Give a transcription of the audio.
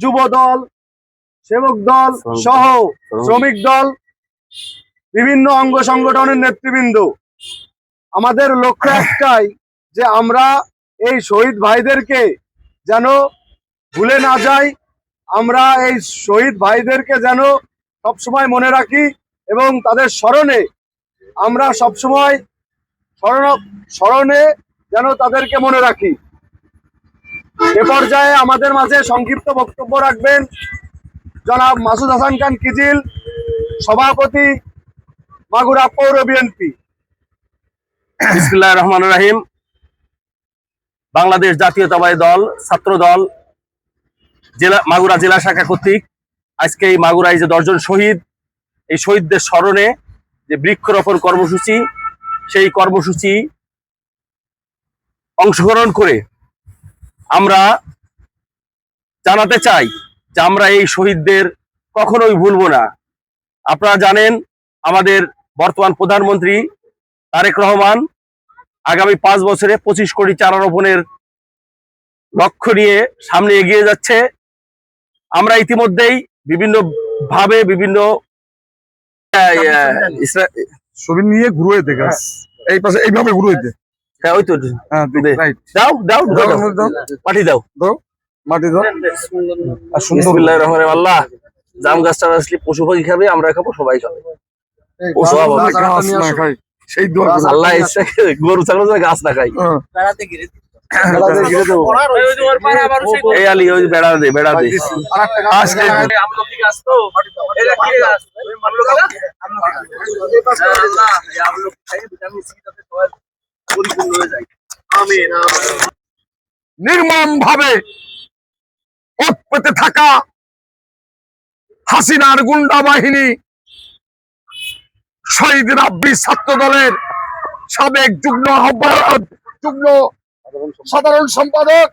যুব দল, সেবক দল সহ শ্রমিক দল, বিভিন্ন অঙ্গ সংগঠনের নেতৃবৃন্দ, আমাদের লক্ষ্য একটাই যে আমরা এই শহীদ ভাইদেরকে যেন ভুলে না যাই, আমরা এই শহীদ ভাইদেরকে যেন সবসময় মনে রাখি এবং তাদের স্মরণে আমরা সবসময় স্মরণে যেন তাদেরকে মনে রাখি। এ পর্যায়ে আমাদের মাঝে সংক্ষিপ্ত বক্তব্য রাখবেন জনাব মাসুদ হাসান খান কিজিল, সভাপতি মাগুরা পৌর বিএনপি। বিসমিল্লাহির রহমানির রহিম। বাংলাদেশ জাতীয়তাবাদী দল ছাত্র দল মাগুরা জেলা শাখা কর্তৃক আজকে এই মাগুরায় যে 10 জন শহীদ, এই শহীদদের স্মরণে যে বৃক্ষরোপণ কর্মসূচি, সেই কর্মসূচি অংশগ্রহণ করে আমরা জানাতে চাই যে আমরা এই শহীদদের কখনোই ভুলব না। আপনারা জানেন আমাদের বর্তমান প্রধানমন্ত্রী তারেক রহমান আগামী 5 বছরে 25 কোটি চারা রোপণের লক্ষ্য নিয়ে সামনে এগিয়ে যাচ্ছে। আমরা ইতিমধ্যেই বিভিন্ন ভাবে বিভিন্ন ছবি নিয়ে ঘুরে দেখে এই পাশে এইভাবে ঘুরে দে। হ্যাঁ ওই তো দাও দাও পাঠিয়ে দাও মাটি দাও। আর সুন্দর বিসমিল্লাহির রহমানির রহিম। আল্লাহ, জাম গাছটা আসলে পশু পাখি খাবে, আমরা খাবো, সবাই খাবে। গাছ না খাই সেই দোয়া করি। আল্লাহ ইচ্ছা গরু ছাগল যেন গাছ না খাই। এই আলী ওই বেড়া দে আজকে নির্মম ভাবে পেতে থাকা হাসিনার গুন্ডা বাহিনী শহীদ রাব্বি ছাত্র দলের সাবেক যুগ্ম আহ্বায়ক, যুগ্ম সাধারণ সম্পাদক